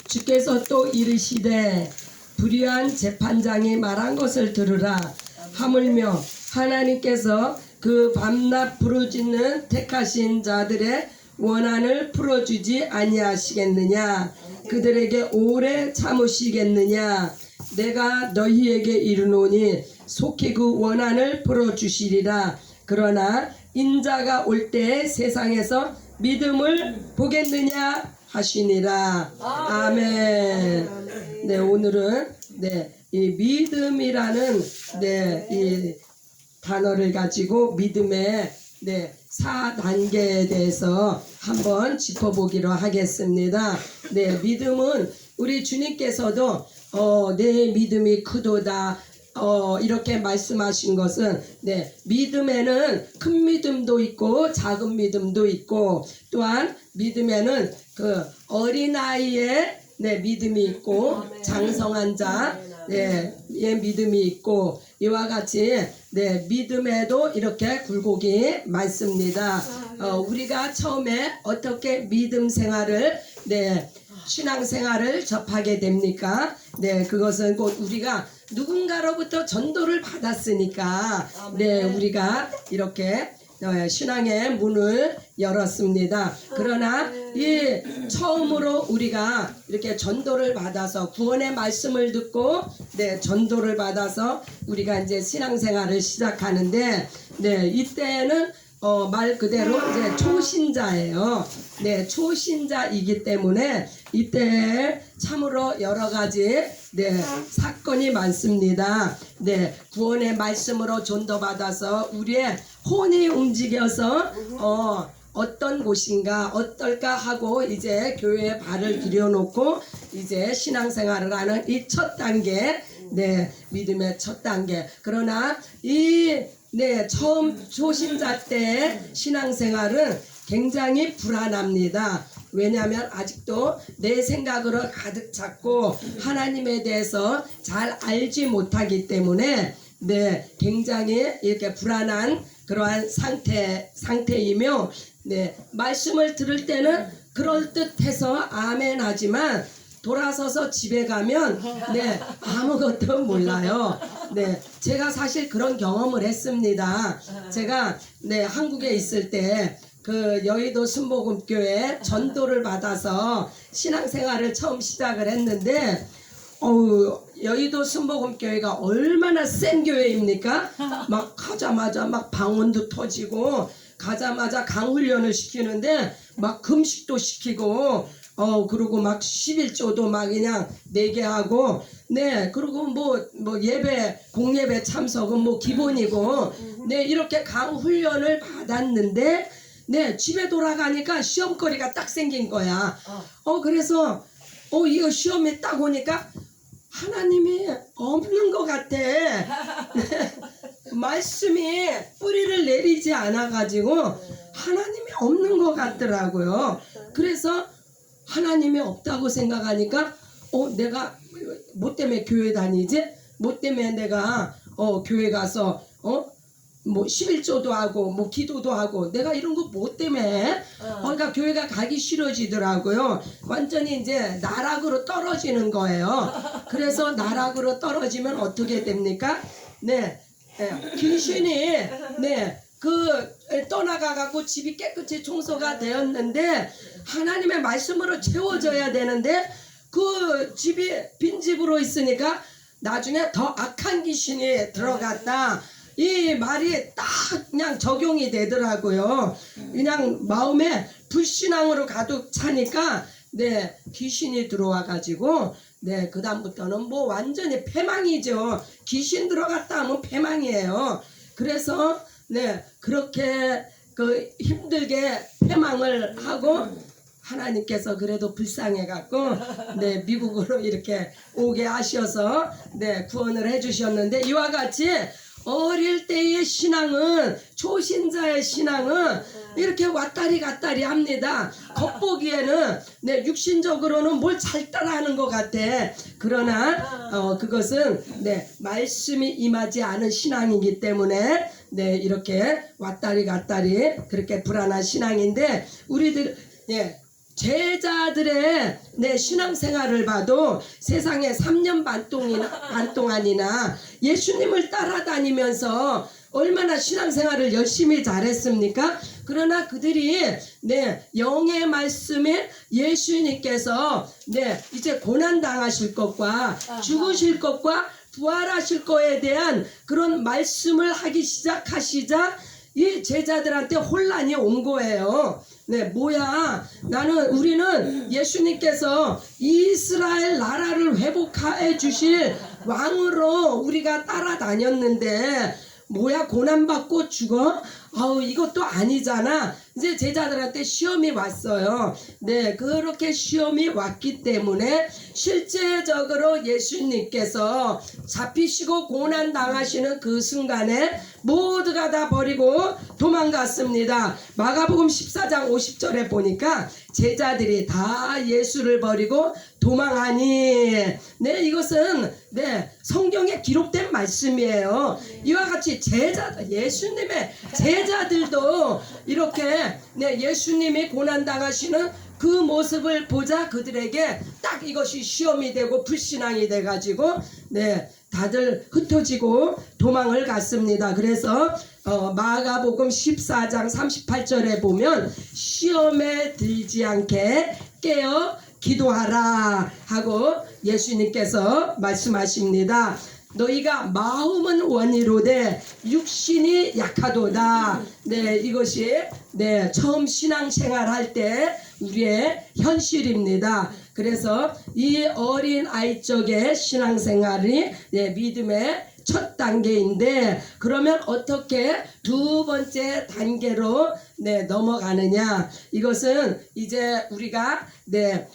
주께서 또 이르시되 불의한 재판장이 말한 것을 들으라. 하물며 하나님께서 그 밤낮 부르짖는 택하신 자들의 원한을 풀어주지 아니하시겠느냐. 그들에게 오래 참으시겠느냐. 내가 너희에게 이르노니 속히 그 원한을 풀어주시리라. 그러나 인자가 올 때에 세상에서 믿음을 보겠느냐 하시니라. 아멘. 네, 오늘은 이 믿음이라는 이 단어를 가지고 믿음의 4단계에 대해서 한번 짚어보기로 하겠습니다. 믿음은 우리 주님께서도 내 믿음이 크도다 이렇게 말씀하신 것은 믿음에는 큰 믿음도 있고 작은 믿음도 있고, 또한 믿음에는 그 어린아이의 믿음이 있고 장성한 자의 믿음이 있고, 이와 같이 믿음에도 이렇게 굴곡이 많습니다. 우리가 처음에 어떻게 믿음 생활을 신앙생활을 접하게 됩니까? 그것은 곧 우리가 누군가로부터 전도를 받았으니까 우리가 이렇게 신앙의 문을 열었습니다. 그러나 이 처음으로 우리가 이렇게 전도를 받아서 구원의 말씀을 듣고 전도를 받아서 우리가 이제 신앙생활을 시작하는데 이때는 말 그대로 이제 초신자예요. 초신자이기 때문에 이때 참으로 여러 가지 사건이 많습니다. 구원의 말씀으로 전도받아서 우리의 혼이 움직여서 어떤 곳인가 어떨까 하고 이제 교회에 발을 들여놓고 이제 신앙생활을 하는 이 첫 단계, 믿음의 첫 단계. 그러나 이 처음 초신자 때 신앙생활은 굉장히 불안합니다. 왜냐하면 아직도 내 생각으로 가득 찼고 하나님에 대해서 잘 알지 못하기 때문에 굉장히 이렇게 불안한 그러한 상태이며 말씀을 들을 때는 그럴듯해서 아멘 하지만 돌아서서 집에 가면 아무것도 몰라요. 제가 사실 그런 경험을 했습니다. 제가 한국에 있을 때 그 여의도 순복음교회 전도를 받아서 신앙생활을 처음 시작을 했는데 여의도 순복음교회가 얼마나 센 교회입니까? 막 가자마자 막 방언도 터지고 가자마자 강훈련을 시키는데 막 금식도 시키고 그리고 막 11조도 막 그냥 내게 하고 그리고 뭐 예배 공예배 참석은 뭐 기본이고 이렇게 강훈련을 받았는데 집에 돌아가니까 시험거리가 딱 생긴 거야. 그래서 이거 시험에 딱 오니까 하나님이 없는 것 같아. 말씀이 뿌리를 내리지 않아가지고 하나님이 없는 것 같더라고요. 그래서 하나님이 없다고 생각하니까 내가 뭐 때문에 교회 다니지? 뭐 때문에 내가 교회 가서 뭐 11조도 하고 뭐 기도도 하고 내가 이런 거 뭐 때문에 그러니까 교회가 가기 싫어지더라고요. 완전히 이제 나락으로 떨어지는 거예요. 그래서 나락으로 떨어지면 어떻게 됩니까? 귀신이 떠나가갖고 집이 깨끗이 청소가 되었는데 하나님의 말씀으로 채워져야 되는데 그 집이 빈집으로 있으니까 나중에 더 악한 귀신이 들어갔다. 이 말이 딱 그냥 적용이 되더라고요. 그냥 마음에 불신앙으로 가득 차니까 귀신이 들어와가지고 그 다음부터는 뭐 완전히 패망이죠. 귀신 들어갔다 하면 패망이에요. 그래서 그렇게 그 힘들게 패망을 하고 하나님께서 그래도 불쌍해갖고 미국으로 이렇게 오게 하셔서 구원을 해주셨는데, 이와 같이 어릴 때의 신앙은, 초신자의 신앙은 이렇게 왔다리 갔다리 합니다. 겉보기에는 육신적으로는 뭘 잘 따라하는 것 같아. 그러나 그것은 말씀이 임하지 않은 신앙이기 때문에 이렇게 왔다리 갔다리 그렇게 불안한 신앙인데, 우리들 제자들의 신앙생활을 봐도 세상에 3년 반 동안이나 예수님을 따라다니면서 얼마나 신앙생활을 열심히 잘했습니까? 그러나 그들이 영의 말씀에 예수님께서 이제 고난 당하실 것과 죽으실 것과 부활하실 거에 대한 그런 말씀을 하기 시작하시자 이 제자들한테 혼란이 온 거예요. 우리는 예수님께서 이스라엘 나라를 회복해 주실 왕으로 우리가 따라다녔는데 고난받고 죽어? 이것도 아니잖아. 이제 제자들한테 시험이 왔어요. 그렇게 시험이 왔기 때문에 실제적으로 예수님께서 잡히시고 고난 당하시는 그 순간에 모두가 다 버리고 도망갔습니다. 마가복음 14장 50절에 보니까 제자들이 다 예수를 버리고 도망하니 이것은 성경에 기록된 말씀이에요. 이와 같이 예수님의 제자들도 이렇게 예수님이 고난당하시는 그 모습을 보자 그들에게 딱 이것이 시험이 되고 불신앙이 돼가지고 다들 흩어지고 도망을 갔습니다. 그래서 마가복음 14장 38절에 보면 시험에 들지 않게 깨어 기도하라 하고 예수님께서 말씀하십니다. 너희가 마음은 원이로되 육신이 약하도다. 이것이 처음 신앙생활 할 때 우리의 현실입니다. 그래서 이 어린 아이 쪽의 신앙생활이 믿음의 첫 단계인데, 그러면 어떻게 두 번째 단계로 넘어가느냐? 이것은 이제 우리가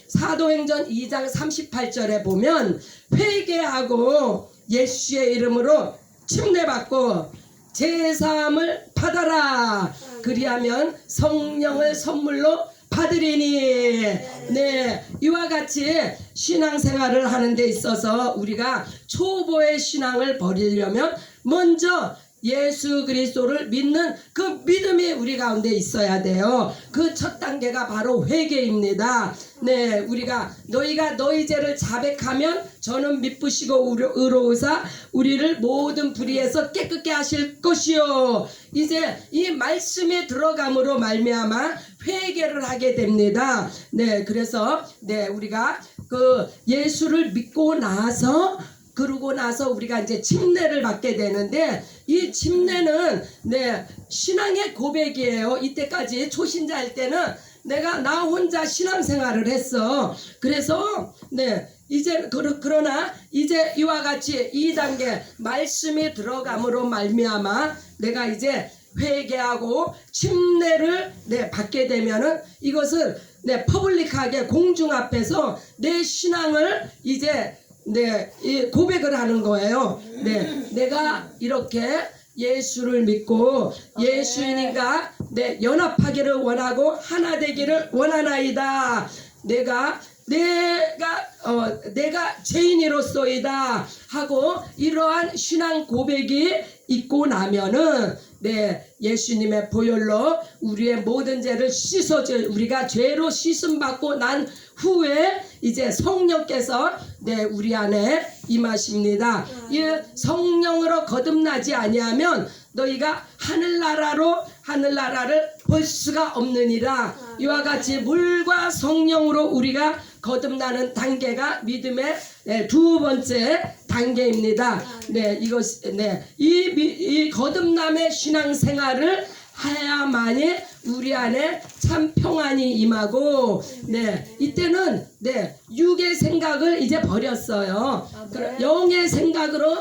사도행전 2장 38절에 보면 회개하고 예수의 이름으로 침례받고 제사함을 받아라. 그리하면 성령을 선물로 받으리니. 이와 같이 신앙생활을 하는 데 있어서 우리가 초보의 신앙을 버리려면 먼저 예수 그리스도를 믿는 그 믿음이 우리 가운데 있어야 돼요. 그 첫 단계가 바로 회개입니다. 너희가 너희 죄를 자백하면 저는 미쁘시고 의로우사 우리를 모든 불의에서 깨끗게 하실 것이요. 이제 이 말씀에 들어감으로 말미암아 회개를 하게 됩니다. 그래서 우리가 그 예수를 믿고 나서 그러고 나서 우리가 이제 침례를 받게 되는데, 이 침례는 신앙의 고백이에요. 이때까지 초신자일 때는 나 혼자 신앙생활을 했어. 그래서 이제 그러나 이제 이와 같이 2단계 말씀이 들어감으로 말미암아 내가 이제 회개하고 침례를 받게 되면은 이것을 퍼블릭하게 공중 앞에서 내 신앙을 이제 이 고백을 하는 거예요. 내가 이렇게 예수를 믿고 예수님과 연합하기를 원하고 하나 되기를 원하나이다. 내가 죄인이로소이다 하고 이러한 신앙 고백이 있고 나면은 예수님의 보혈로 우리의 모든 죄를 씻어줄, 우리가 죄로 씻음 받고 난 후에 이제 성령께서 우리 안에 임하십니다. 이 성령으로 거듭나지 아니하면 너희가 하늘나라를 볼 수가 없느니라. 이와 같이 물과 성령으로 우리가 거듭나는 단계가 믿음의 두 번째 단계입니다. 이 거듭남의 신앙생활을 해야만이 우리 안에 참 평안이 임하고 이때는 육의 생각을 이제 버렸어요. 영의 생각으로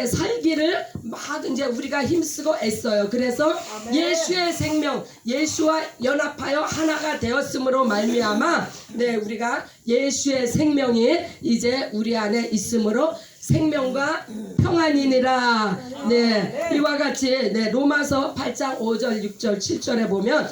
살기를 막 이제 우리가 힘쓰고 애써요. 그래서 예수의 생명, 예수와 연합하여 하나가 되었으므로 말미암아 우리가 예수의 생명이 이제 우리 안에 있으므로 생명과 평안이니라. 이와 같이 로마서 8장 5절 6절 7절에 보면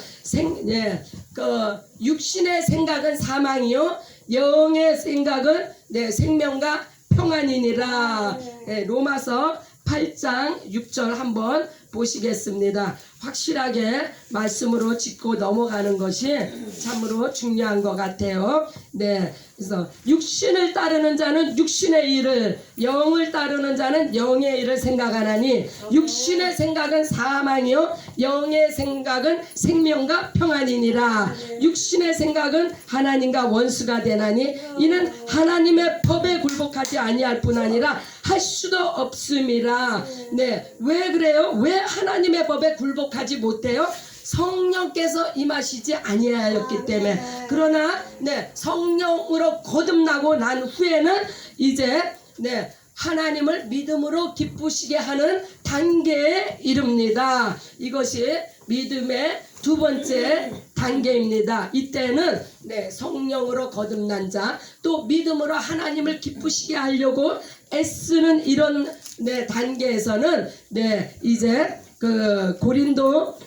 그 육신의 생각은 사망이요 영의 생각은 생명과 평안이니라. 로마서 8장 6절 한번 보시겠습니다. 확실하게 말씀으로 짚고 넘어가는 것이 참으로 중요한 것 같아요. 네, 그래서 육신을 따르는 자는 육신의 일을, 영을 따르는 자는 영의 일을 생각하나니 육신의 생각은 사망이요 영의 생각은 생명과 평안이니라. 육신의 생각은 하나님과 원수가 되나니 이는 하나님의 법에 굴복하지 아니할 뿐 아니라 할 수도 없음이라. 네, 왜 그래요? 왜 하나님의 법에 굴복하지 못해요? 성령께서 임하시지 아니하였기 때문에. 그러나 네, 성령으로 거듭나고 난 후에는 이제 네, 하나님을 믿음으로 기쁘시게 하는 단계에 이릅니다. 이것이 믿음의 두 번째 단계입니다. 이때는 네, 성령으로 거듭난 자, 또 믿음으로 하나님을 기쁘시게 하려고 애쓰는 이런 네, 단계에서는 네, 이제 그 고린도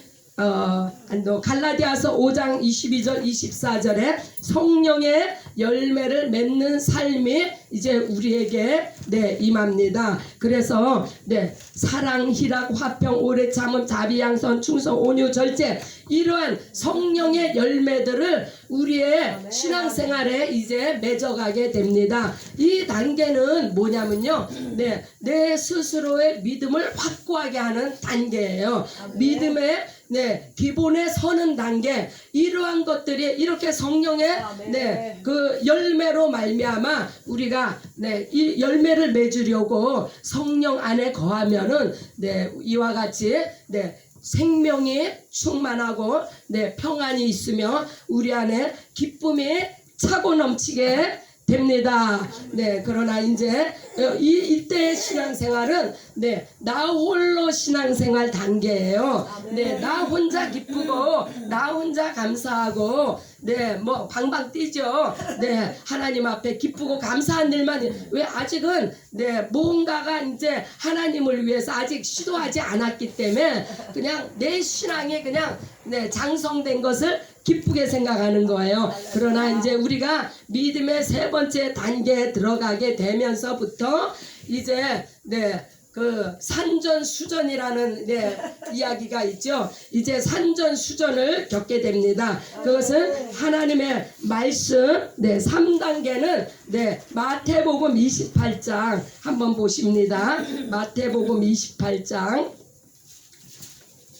갈라디아서 5장 22절 24절에 성령의 열매를 맺는 삶이 이제 우리에게 네, 임합니다. 그래서 네, 사랑, 희락, 화평, 오래 참음, 자비, 양선, 충성, 온유, 절제, 이러한 성령의 열매들을 우리의 신앙생활에 이제 맺어가게 됩니다. 이 단계는 뭐냐면요, 네, 내 스스로의 믿음을 확고하게 하는 단계예요. 믿음의 네, 기본에 서는 단계, 이러한 것들이 이렇게 성령의 네, 그 열매로 말미암아 우리가 네, 이 열매를 맺으려고 성령 안에 거하면은 네, 이와 같이 네, 생명이 충만하고 네, 평안이 있으며 우리 안에 기쁨이 차고 넘치게 됩니다. 네, 그러나 이제 이때의 신앙생활은 네, 나 홀로 신앙생활 단계예요. 네, 나 혼자 기쁘고 나 혼자 감사하고 네, 뭐 방방 뛰죠. 네, 하나님 앞에 기쁘고 감사한 일만. 왜 아직은 네, 뭔가가 이제 하나님을 위해서 아직 시도하지 않았기 때문에 그냥 내 신앙이 그냥 네, 장성된 것을 기쁘게 생각하는 거예요. 그러나 이제 우리가 믿음의 세 번째 단계에 들어가게 되면서부터 이제 네, 그 산전수전이라는 네, 이야기가 있죠. 이제 산전수전을 겪게 됩니다. 그것은 하나님의 말씀 네, 3단계는 네, 마태복음 28장 한번 보십니다. 마태복음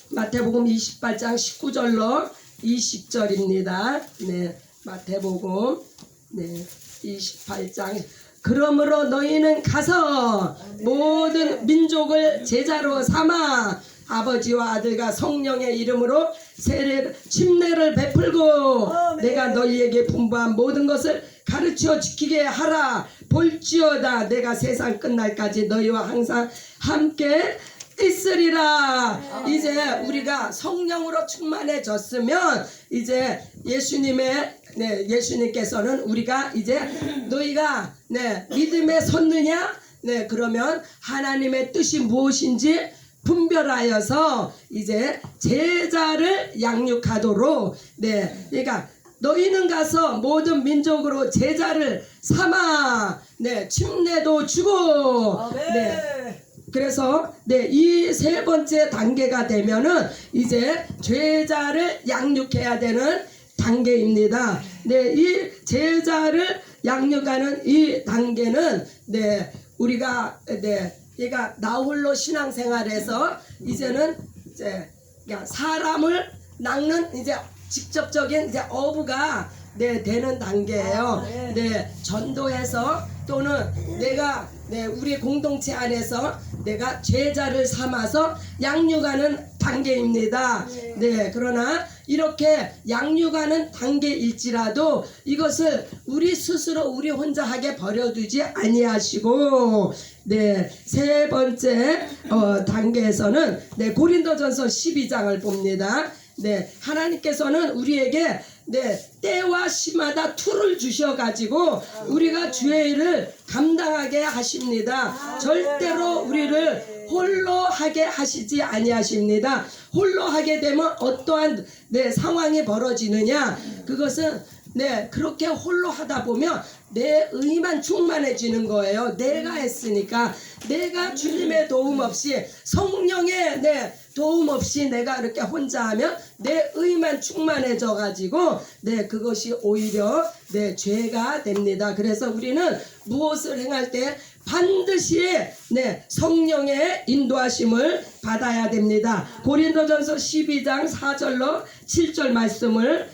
28장 19절로 20절입니다. 네, 마태복음 네, 28장. 그러므로 너희는 가서 모든 민족을 제자로 삼아 아버지와 아들과 성령의 이름으로 침례를 베풀고 내가 너희에게 분부한 모든 것을 가르쳐 지키게 하라. 볼지어다 내가 세상 끝날까지 너희와 항상 함께 있으리라. 이제 우리가 성령으로 충만해졌으면 이제 예수님께서는 우리가 이제 너희가 믿음에 섰느냐? 네, 그러면 하나님의 뜻이 무엇인지 분별하여서 이제 제자를 양육하도록 그러니까 너희는 가서 모든 민족으로 제자를 삼아 침례도 주고 그래서 이 세 번째 단계가 되면은 이제 제자를 양육해야 되는 단계입니다. 이 제자를 양육하는 이 단계는 우리가 그러니까 나 홀로 신앙생활에서 이제는 이제 사람을 낚는 이제 직접적인 이제 어부가 되는 단계예요. 전도해서 또는 내가 우리 공동체 안에서 내가 제자를 삼아서 양육하는 단계입니다. 그러나 이렇게 양육하는 단계일지라도 이것을 우리 스스로 우리 혼자 하게 버려두지 아니하시고 세 번째 단계에서는 고린도전서 12장을 봅니다. 하나님께서는 우리에게 때와 시마다 툴을 주셔가지고 우리가 주의 일을 감당하게 하십니다. 절대로 우리를 홀로 하게 하시지 아니하십니다. 홀로 하게 되면 어떠한 상황이 벌어지느냐? 그것은 그렇게 홀로 하다 보면 내 의만 충만해지는 거예요. 내가 했으니까 내가 주님의 도움 없이 성령의 도움 없이 내가 이렇게 혼자 하면 내 의만 충만해져 가지고 그것이 오히려 죄가 됩니다. 그래서 우리는 무엇을 행할 때 반드시 성령의 인도하심을 받아야 됩니다. 고린도전서 12장 4절로 7절 말씀을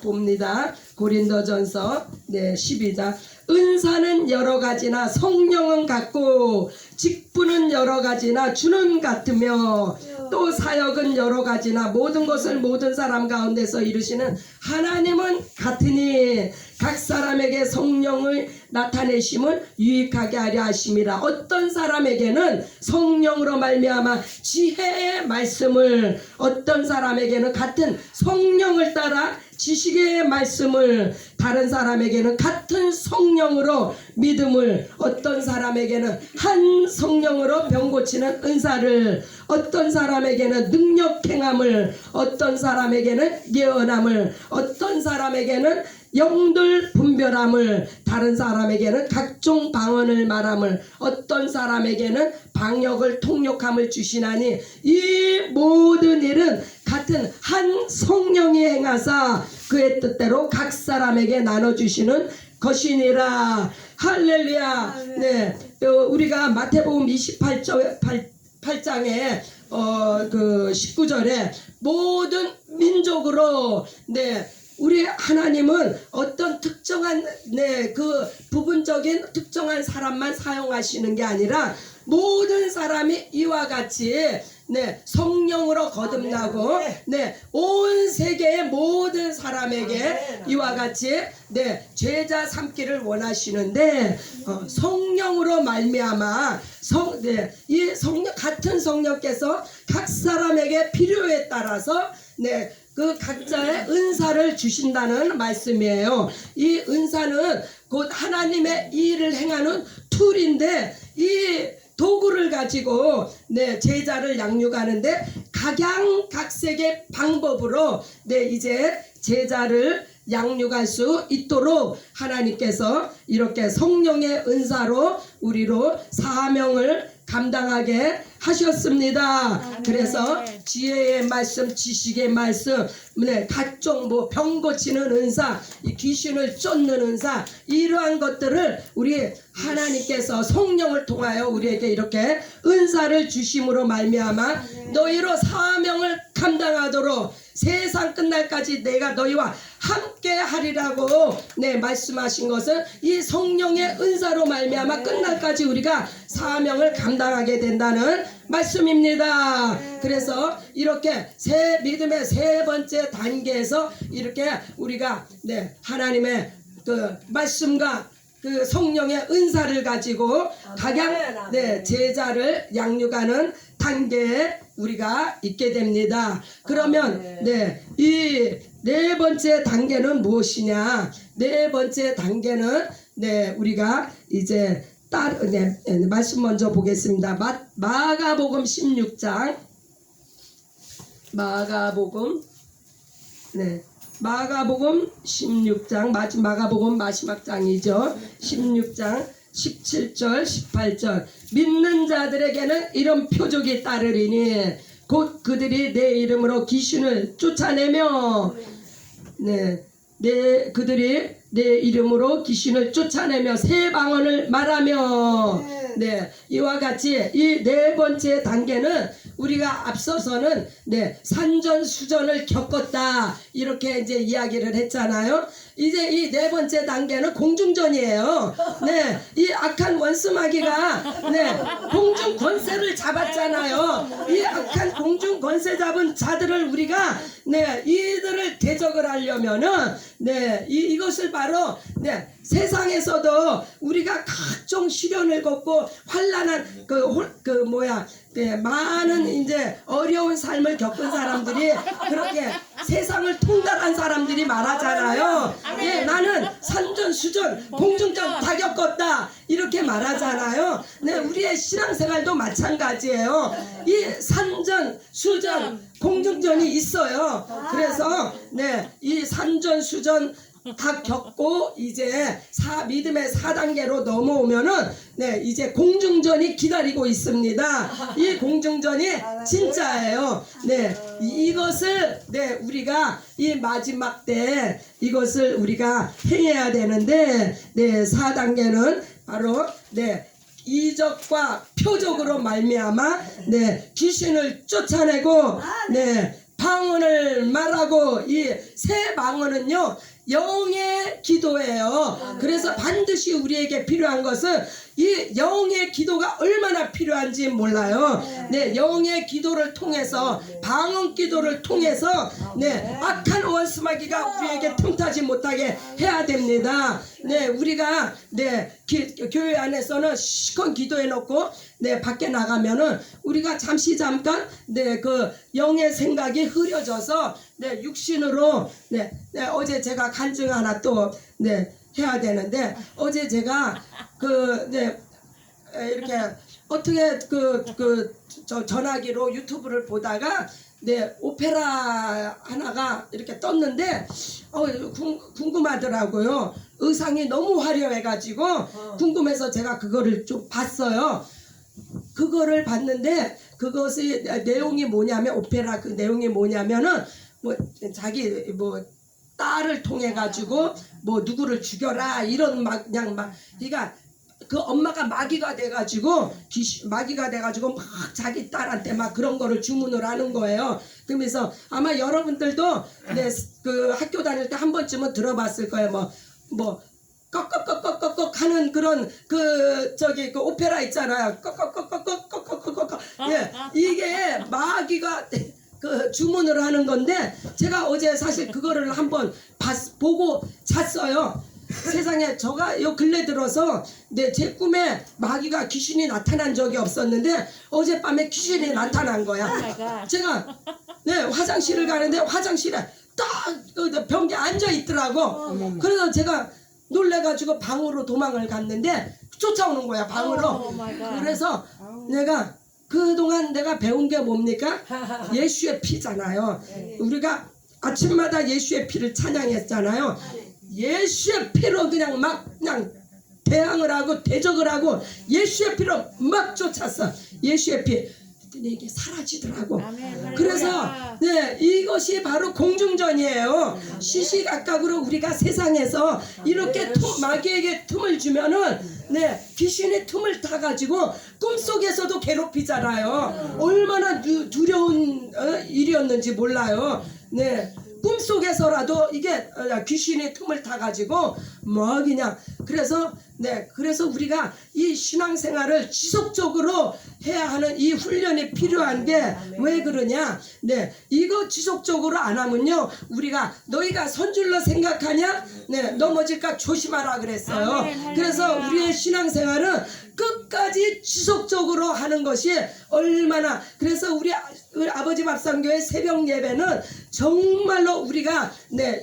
봅니다. 고린도전서 12장 은사는 여러 가지나 성령은 같고 직분은 여러 가지나 주는 같으며 또 사역은 여러 가지나 모든 것을 모든 사람 가운데서 이루시는 하나님은 같으니 각 사람에게 성령을 나타내심은 유익하게 하려 하심이라. 어떤 사람에게는 성령으로 말미암아 지혜의 말씀을, 어떤 사람에게는 같은 성령을 따라 지식의 말씀을, 다른 사람에게는 같은 성령으로 믿음을, 어떤 사람에게는 한 성령으로 병 고치는 은사를, 어떤 사람에게는 능력 행함을, 어떤 사람에게는 예언함을, 어떤 사람에게는 영들 분별함을, 다른 사람에게는 각종 방언을 말함을, 어떤 사람에게는 방역을 통역함을 주시나니 이 모든 일은 같은 한 성령이 행하사 그의 뜻대로 각 사람에게 나눠주시는 것이니라. 할렐루야. 우리가 마태복음 28장에 그 19절에 모든 민족으로 우리 하나님은 어떤 특정한 그 부분적인 특정한 사람만 사용하시는 게 아니라 모든 사람이 이와 같이 성령으로 거듭나고 온 세계의 모든 사람에게 이와 같이 제자 삼기를 원하시는데 성령으로 말미암아 이 성령, 같은 성령께서 각 사람에게 필요에 따라서 그 각자의 은사를 주신다는 말씀이에요. 이 은사는 곧 하나님의 일을 행하는 툴인데 이 도구를 가지고 제자를 양육하는데 각양각색의 방법으로 이제 제자를 양육할 수 있도록 하나님께서 이렇게 성령의 은사로 우리로 사명을 감당하게 하셨습니다. 그래서 지혜의 말씀, 지식의 말씀, 각종 병 고치는 은사, 귀신을 쫓는 은사, 이러한 것들을 우리 하나님께서 성령을 통하여 우리에게 이렇게 은사를 주심으로 말미암아 너희로 사명을 감당하도록 세상 끝날까지 내가 너희와 함께 하리라고 말씀하신 것은 이 성령의 은사로 말미암아 끝날까지 우리가 사명을 감당하게 된다는 말씀입니다. 그래서 이렇게 믿음의 세 번째 단계에서 이렇게 우리가 하나님의 그 말씀과 그 성령의 은사를 가지고 각양 제자를 양육하는 단계에 우리가 있게 됩니다. 그러면 이 네 번째 단계는 무엇이냐? 네 번째 단계는 우리가 이제 말씀 먼저 보겠습니다. 마가복음 16장 마가복음 16장 마가복음 마지막 장이죠. 16장 17절 18절 믿는 자들에게는 이런 표적이 따르리니 곧 그들이 내 이름으로 귀신을 쫓아내며 그들이 내 이름으로 귀신을 쫓아내며 새 방언을 말하며 이와 같이 이 네 번째 단계는 우리가 앞서서는 산전수전을 겪었다 이렇게 이제 이야기를 했잖아요. 이제 이 네 번째 단계는 공중전이에요. 이 악한 원수마귀가 공중 권세를 잡았잖아요. 이 악한 공중 권세 잡은 자들을 우리가 이들을 대적을 하려면은 이것을 바로 세상에서도 우리가 각종 시련을 겪고 환난한 많은 이제 어려운 삶을 겪은 사람들이 그렇게 세상을 통달한 사람들이 말하잖아요. 나는 산전수전 공중전 다 겪었다 이렇게 말하잖아요. 우리의 신앙생활도 마찬가지예요. 이 산전 수전 공중전이 있어요. 그래서 이 산전수전 다 겪고 이제 믿음의 4단계로 넘어오면은 네 이제 공중전이 기다리고 있습니다. 이 공중전이 진짜예요. 네 이것을 네 우리가 이 마지막 때 이것을 우리가 행해야 되는데 네 4단계는 바로 네 이적과 표적으로 말미암아 네 귀신을 쫓아내고 네 방언을 말하고 이 새 방언은요 영의 기도예요. 그래서 반드시 우리에게 필요한 것은 이 영의 기도가 얼마나 필요한지 몰라요. 네, 영의 기도를 통해서 방언 기도를 통해서 네, 악한 원수마귀가 우리에게 틈타지 못하게 해야 됩니다. 네, 우리가 네, 교회 안에서는 시컷 기도해 놓고 네, 밖에 나가면은 우리가 잠깐 네, 그 영의 생각이 흐려져서 네, 육신으로 네, 어제 제가 간증 하나 또 네, 해야 되는데 어제 제가 네, 이렇게 어떻게 저 전화기로 유튜브를 보다가 네 오페라 하나가 이렇게 떴는데 궁금하더라고요. 의상이 너무 화려해가지고 궁금해서 제가 그거를 좀 봤어요. 그거를 봤는데 그것의 내용이 뭐냐면 오페라 그 내용이 뭐냐면은 뭐 자기 뭐 딸을 통해 가지고 뭐 누구를 죽여라 이런 그러니까 그 엄마가 마귀가 돼가지고 마귀가 돼가지고 막 자기 딸한테 막 그런 거를 주문을 하는 거예요. 그러면서 아마 여러분들도 네, 그 학교 다닐 때 한 번쯤은 들어봤을 거예요. 뭐 꺽꺽꺽꺽꺽꺽 하는 그런 그 오페라 있잖아요. 꺽꺽꺽꺽꺽꺽꺽꺽 예 이게 마귀가 그 주문을 하는 건데 제가 어제 사실 그거를 한번 보고 잤어요. 세상에 제가 요 근래 들어서 제 꿈에 마귀가 귀신이 나타난 적이 없었는데 어젯밤에 귀신이 나타난 거야. 제가 네 화장실을 가는데 화장실에 딱 벽에 앉아 있더라고. 그래서 제가 놀래가지고 방으로 도망을 갔는데 쫓아오는 거야 방으로. 그래서 내가 그동안 내가 배운 게 뭡니까? 예수의 피잖아요. 우리가 아침마다 예수의 피를 찬양했잖아요. 예수의 피로 그냥 대항을 하고 대적을 하고 예수의 피로 막 쫓았어. 예수의 피. 이게 사라지더라고. 그래서 네 이것이 바로 공중전이에요. 시시각각으로 우리가 세상에서 이렇게 마귀에게 틈을 주면은 네 귀신이 틈을 타가지고 꿈속에서도 괴롭히잖아요. 얼마나 두려운 일이었는지 몰라요. 네 꿈속에서라도 이게 귀신이 틈을 타가지고 뭐 그냥 그래서 우리가 이 신앙생활을 지속적으로 해야 하는 이 훈련이 필요한 게 왜 그러냐? 네, 이거 지속적으로 안 하면요, 우리가 너희가 선줄로 생각하냐? 네, 넘어질까 조심하라 그랬어요. 그래서 우리의 신앙생활은 끝까지 지속적으로 하는 것이 얼마나 그래서 우리 아버지 밥상교회 새벽 예배는 정말로 우리가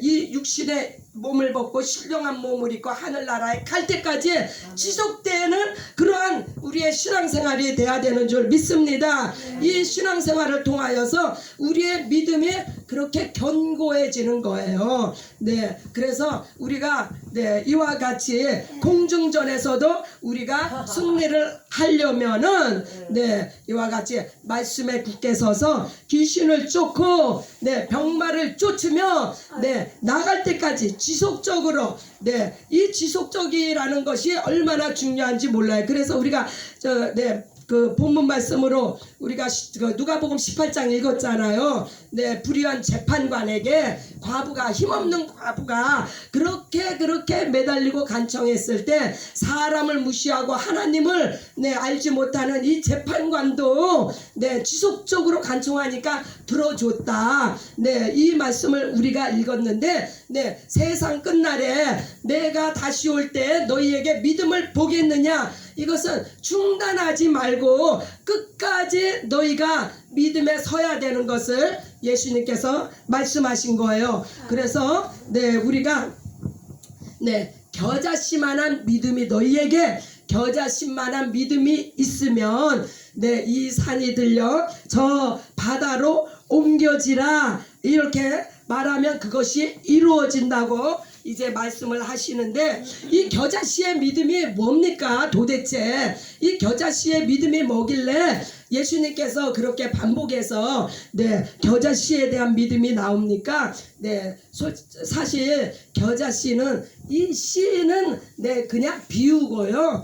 이 육신의 몸을 벗고 신령한 몸을 입고 하늘나라에 갈 때까지 지속되는 그러한 우리의 신앙생활이 돼야 되는 줄 믿습니다. 이 신앙생활을 통하여서 우리의 믿음이 그렇게 견고해지는 거예요. 네, 그래서 우리가 이와 같이 공중전에서도 우리가 승리를 하려면은 이와 같이 말씀에 굳게 서서 귀신을 쫓고 병마를 쫓으며 나갈 때까지 지속적으로 이 지속적이라는 것이 얼마나 중요한지 몰라요. 그래서 우리가 그 본문 말씀으로 우리가 누가복음 18장 읽었잖아요. 불의한 재판관에게 힘없는 과부가 그렇게 매달리고 간청했을 때 사람을 무시하고 하나님을 알지 못하는 이 재판관도 지속적으로 간청하니까 들어줬다. 이 말씀을 우리가 읽었는데 세상 끝날에 내가 다시 올 때 너희에게 믿음을 보겠느냐? 이것은 중단하지 말고 끝까지 너희가 믿음에 서야 되는 것을 예수님께서 말씀하신 거예요. 그래서 우리가 겨자씨만한 믿음이 너희에게 겨자씨만한 믿음이 있으면 이 산이 들려 저 바다로 옮겨지라 이렇게 말하면 그것이 이루어진다고 이제 말씀을 하시는데 이 겨자씨의 믿음이 뭡니까 도대체? 이 겨자씨의 믿음이 뭐길래 예수님께서 그렇게 반복해서 겨자씨에 대한 믿음이 나옵니까? 사실 겨자씨는 이 씨는 그냥 비우고요.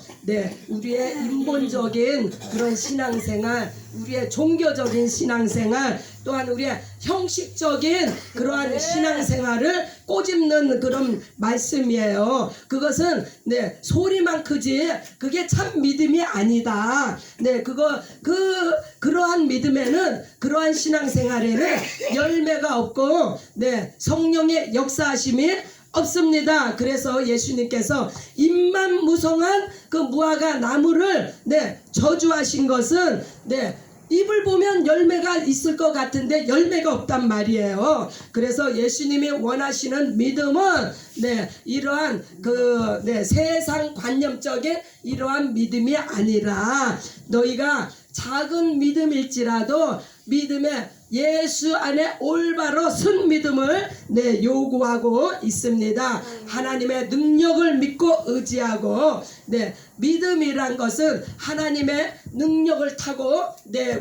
우리의 인본적인 그런 신앙생활, 우리의 종교적인 신앙생활, 또한 우리의 형식적인 그러한 신앙생활을 꼬집는 그런 말씀이에요. 그것은 소리만 크지 그게 참 믿음이 아니다. 그러한 믿음에는, 그러한 신앙생활에는 열매가 없고 성령의 역사하심이 없습니다. 그래서 예수님께서 잎만 무성한 그 무화과 나무를 저주하신 것은 잎을 보면 열매가 있을 것 같은데 열매가 없단 말이에요. 그래서 예수님이 원하시는 믿음은 이러한 세상 관념적인 이러한 믿음이 아니라 너희가 작은 믿음일지라도 믿음에 예수 안에 올바로 선 믿음을 요구하고 있습니다. 하나님의 능력을 믿고 의지하고 믿음이란 것은 하나님의 능력을 타고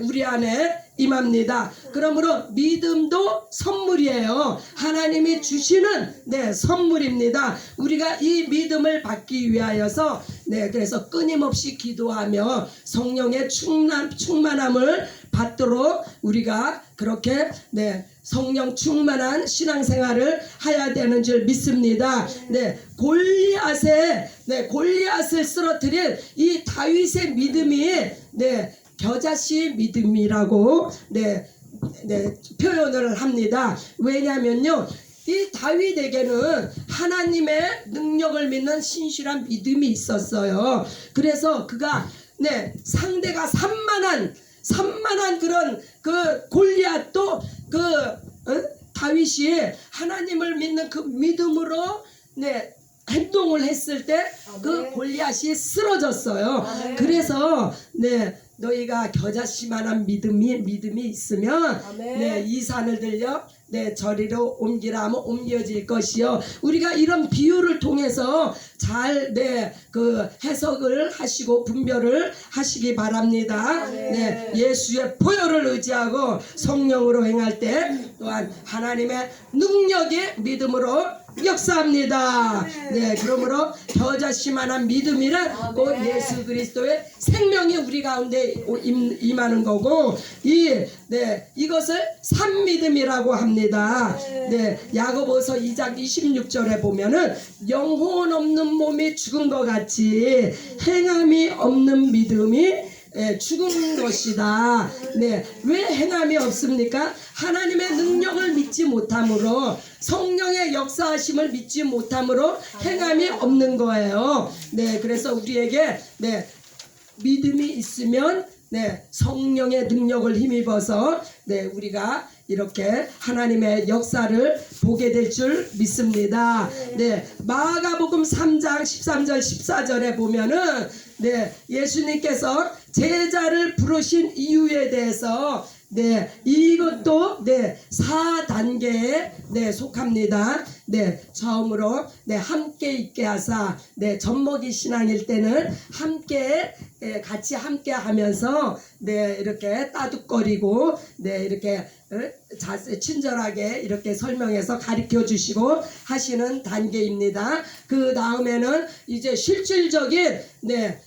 우리 안에 임합니다. 그러므로 믿음도 선물이에요. 하나님이 주시는 선물입니다. 우리가 이 믿음을 받기 위하여서 그래서 끊임없이 기도하며 성령의 충만함을 받도록 우리가 그렇게 성령 충만한 신앙생활을 해야 되는 줄 믿습니다. 골리앗을 쓰러뜨린 이 다윗의 믿음이 겨자씨의 믿음이라고 표현을 합니다. 왜냐하면요, 이 다윗에게는 하나님의 능력을 믿는 신실한 믿음이 있었어요. 그래서 그가 상대가 산만한 그런 그 골리앗도 다윗이 하나님을 믿는 그 믿음으로 행동을 했을 때 그 골리앗이 쓰러졌어요. 그래서 너희가 겨자씨만한 믿음이 있으면 이 산을 들려 저리로 옮기라 하면 옮겨질 것이요. 우리가 이런 비유를 통해서 잘 그 해석을 하시고 분별을 하시기 바랍니다. 예수의 보혈을 의지하고 성령으로 행할 때 또한 하나님의 능력이 믿음으로 역사합니다. 그러므로 겨자씨만한 믿음이란 곧 예수 그리스도의 생명이 우리 가운데 임하는 거고 이것을 산믿음이라고 합니다. 야고보서 2장 26절에 보면은 영혼 없는 몸이 죽은 것 같이 행함이 없는 믿음이 죽은 것이다. 왜 행함이 없습니까? 하나님의 능력을 믿지 못함으로, 성령의 역사하심을 믿지 못함으로 행함이 없는 거예요. 그래서 우리에게 믿음이 있으면 성령의 능력을 힘입어서 우리가 이렇게 하나님의 역사를 보게 될 줄 믿습니다. 마가복음 3장 13절 14절에 보면은 예수님께서 제자를 부르신 이유에 대해서 이것도 4단계에 속합니다. 처음으로 함께 있게 하사 젖먹이 신앙일 때는 같이 함께 하면서 이렇게 따둑거리고 이렇게 친절하게 이렇게 설명해서 가르쳐 주시고 하시는 단계입니다. 그 다음에는 이제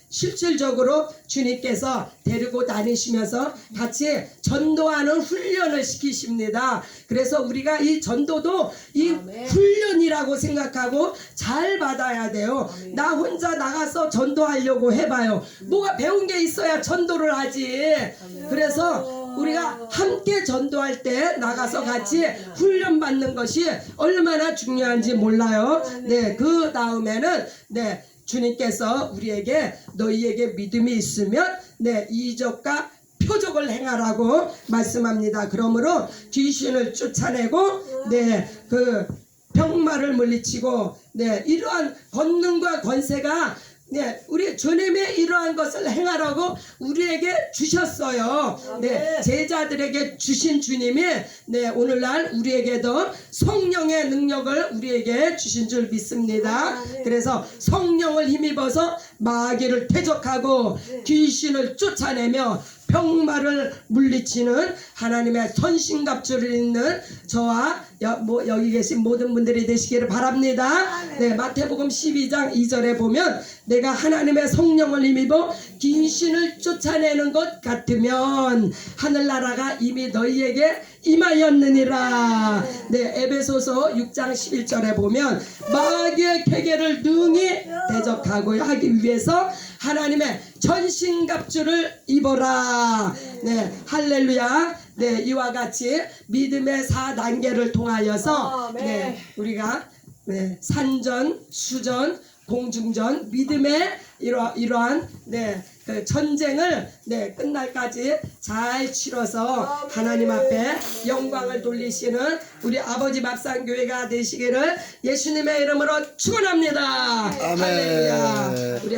실질적으로 주님께서 데리고 다니시면서 같이 전도하는 훈련을 시키십니다. 그래서 우리가 이 전도도 이 훈련이라고 생각하고 잘 받아야 돼요. 나 혼자 나가서 전도하려고 해봐요. 뭐가 배운 게 있어야 전도를 하지. 그래서 우리가 함께 전도할 때 나가서 같이 훈련 받는 것이 얼마나 중요한지 몰라요. 그 다음에는 주님께서 우리에게 너희에게 믿음이 있으면 이적과 표적을 행하라고 말씀합니다. 그러므로 귀신을 쫓아내고 그 병마를 물리치고 이러한 권능과 권세가 네, 우리 주님이 이러한 것을 행하라고 우리에게 주셨어요. 네, 제자들에게 주신 주님이 네, 오늘날 우리에게도 성령의 능력을 우리에게 주신 줄 믿습니다. 그래서 성령을 힘입어서 마귀를 대적하고 귀신을 쫓아내며 병마를 물리치는 하나님의 선신갑주를 입는 저와 여기 계신 모든 분들이 되시기를 바랍니다. 네, 마태복음 12장 2절에 보면 내가 하나님의 성령을 힘입어 귀신을 쫓아내는 것 같으면 하늘나라가 이미 너희에게 임하였느니라. 네, 에베소서 6장 11절에 보면 마귀의 계계를 능히 대적하고 하기 위해서 하나님의 전신갑주를 입어라. 네, 할렐루야. 네, 이와 같이 믿음의 4단계를 통하여서 네, 우리가 네, 산전, 수전, 공중전, 믿음의 이러한 네, 그 전쟁을 네, 끝날까지 잘 치러서 하나님 앞에 영광을 돌리시는 우리 아버지 밥상교회가 되시기를 예수님의 이름으로 축원합니다. 아멘. 할렐루야. 우리